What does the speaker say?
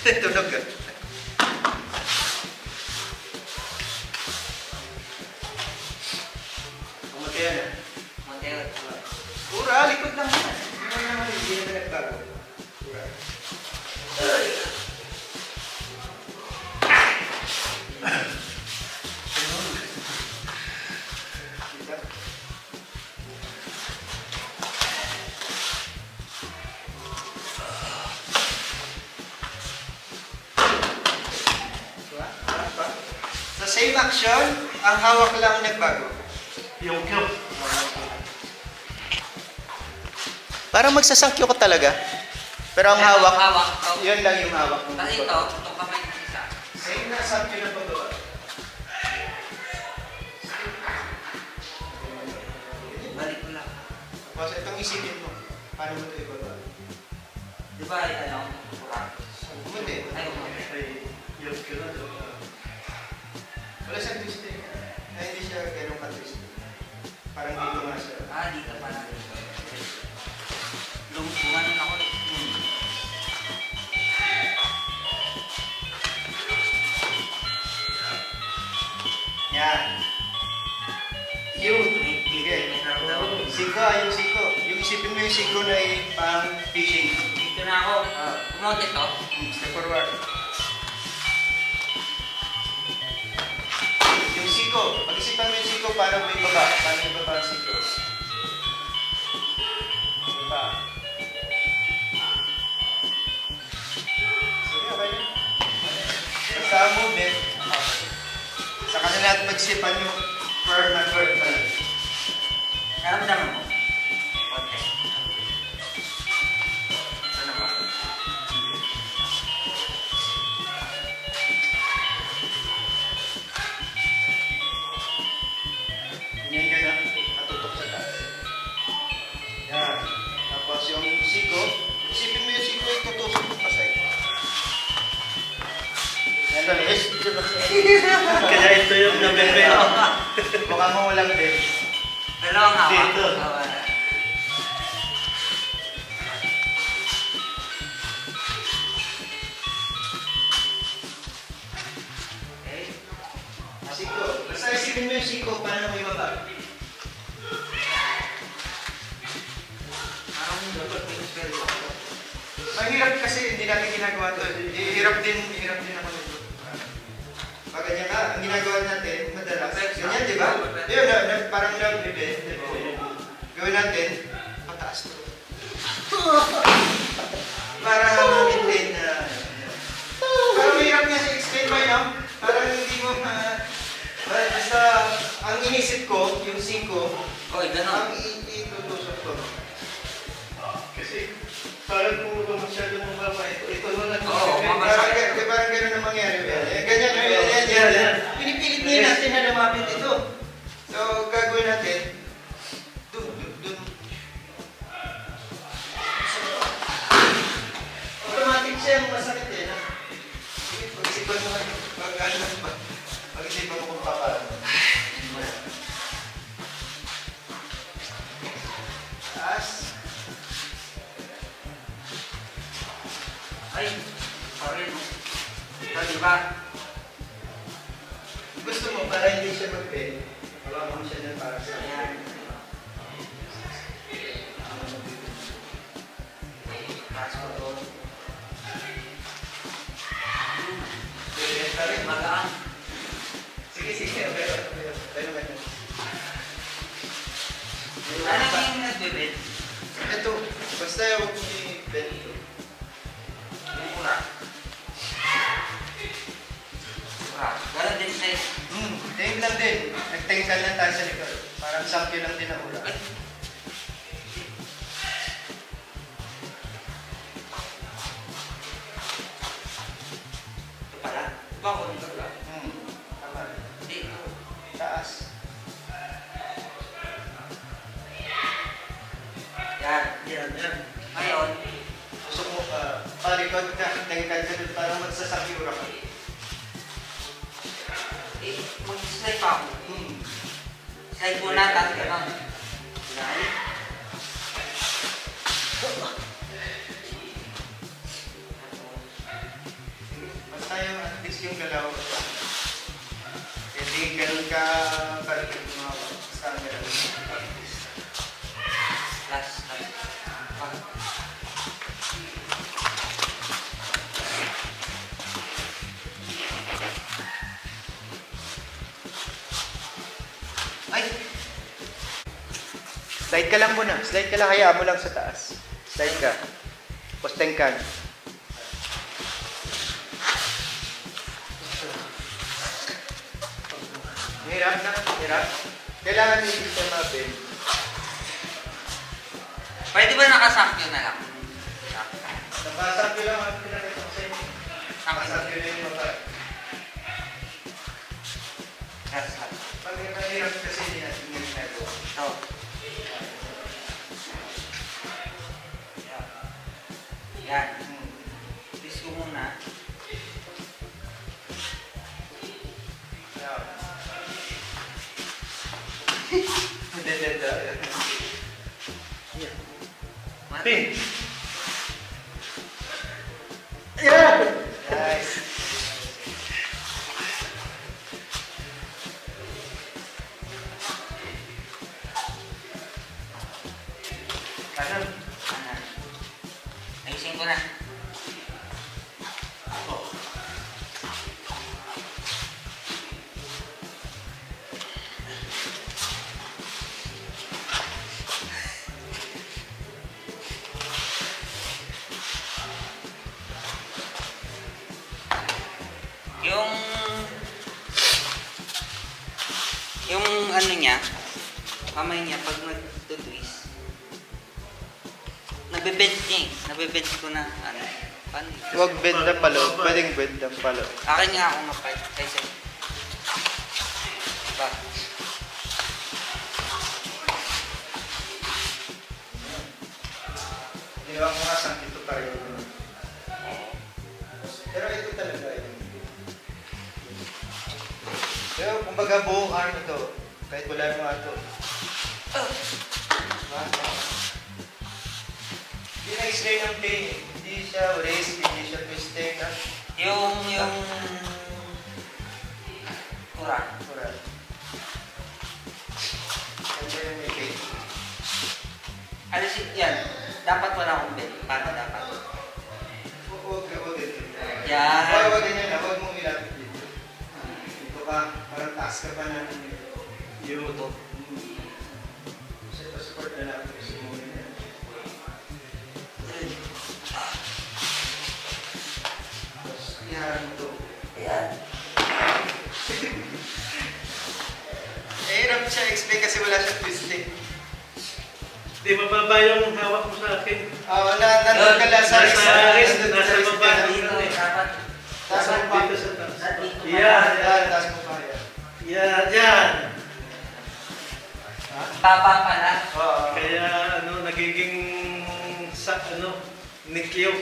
Tunog ka. Pumatay na. Pumatay na. Pura, likod lang yan. Hindi naman nagbago. Pura. Sa same action, ang hawak lang nagbago. Yung cube. Parang magsasangkyo ka talaga. Pero ang hawak, Hawak. yun lang yung hawak. Tapos ito, itong kamay ng isa. Same na sangkyo na pagawa. Balik ko lang. Tapos itong isipin mo, paano mo ito ibaba? Di ba, ano? Hindi. Ay, umunti. Ay, yung cube na doon. Wala siyang twist eh. Ay, hindi siya ganun ka-twist. Parang dito nga siya. Ah, dito pa natin. Lumanan ako. Yan. Yun. Sige. Siko, yung siko. Yung isipin mo yung siko na pang fishing. Dito na ako. Pumunti to. Step forward. Yung siko. Pag-isipan mo yung siko, paano mo ibaba? Paano ibaba ang siko? Ibaba. Sige, okay na. Basta ang movement. Sa kanila natin pag-isipan yung curve na curve pala. Naramdaman mo? Konti. Ano ba? Ganyan ka na, katutok sa taas. Yan. Tapos yung siko, isipin mo yung siko ay tutusok mo pasay. Yan lang, yes. Kaya ito yung nabibig. Baka mo walang din. Dalawang hawak. Dito. Okay. Siko. Basta isipin mo yung siko, paano mo ibaba? Parang dapat may spell ko. Mahirap kasi hindi natin ginagawa to. Hirap din ako nito. Pag ganyan ka, ang ginagawa natin, madalas. Ganyan, di ba? Yun, parang nag-bibend. Gawin natin, pataas to. Para ma-maintain na... Parang mahirap nga sa explain ba yun? Parang hindi mo basta, ang inisip ko, yung 5, Oy, gano'n. ang itutusok ko. Kasi parang kung masyadong mababa, ito na lang. Oo, mababa. Parang gano'n ang mangyari. Ganyan. Pinipilit niya natin na lumapit ito. So, gagawin natin, dun. Automatic siya yung masakit eh. Pag-isipan mo, pag-isipan mo kung paano. Taas. Ay, sorry. Ito, di ba? Gusto mo, para hindi siya mag-bend, hawakan mo siya ng para sa Ayan. Taas ko to. Magaan. Sige. Pero. Ano yung nagbibit? Ito, basta huwag mo i-bend ito. Yung ura. Ura. Ganon din sa Dave lang din. Nagtengkal lang tayo sa likod. Parang sample lang din ang ura. ito pala. Ito ako nito pala. Tama. Hindi. Taas. Yan. Ngayon, Gusto mo, palikod ka, tengkal ka doon, parang magsasakiura ka. mag-slide pa ako. Slide muna, tapos gano'n. Slide. tayo at least yung galaw. Hindi ganun ka perfect mga camera. Last. Ay! Slide ka lang muna. Slide ka lang. Hayaan mo lang sa taas. Slide ka. Posteng ka. Hirap na. Hirap. Kailangan hindi siya mabend. Pwede ba nakasample na lang? Nabasag ko lang ang pinakita ko sa inyo. Nabasag ko lang yung mata. Pag mahirap kasi hindi natin yung ginagawa. Ito. Yan. Please ko muna. Pin. Yeah! Nice. Kanan. Ayusin ko na. Yung ano niya, kamay niya pag nag-twist, nabibend niya eh. Nabibend ko na ano. Paano? Huwag bend na palo. Pwedeng bend ang palo. Akin nga ako mapay. Kaysa. Diba? Ginawa ko nga sang ito pareho. Pero ito talaga yun. Pero kumbaga buong arm ito. Kahit wala mga ito. Hindi na-explain ang pain eh. Hindi siya raised, hindi siya twisting. Yung kurang. Correct. Kaya yung may pain. Alas yan. Dapat wala akong bend. Paano dapat? Huwag ito. Yan. Huwag ganyan na. Huwag mong ilapit dito. Dito ka. Parang taas ka pa na. Yung ito. Kasi pa-support na lang. Gusto mo ganyan. Tapos, iharap mo ito. Yan. Hirap siya explain kasi wala siya twisting. Di mababa yung hawak mo sa akin. Nandun ka lang sa Nasa wrist, nandun nasa sa wrist baba. ka lang. Dito, dapat. Taas mo pa. Dito sa taas. Dito pa. Yan. Taas mo pa. Yan, yan. Baba pala. Oo. Kaya ano, nagiging sa ano, nikyo.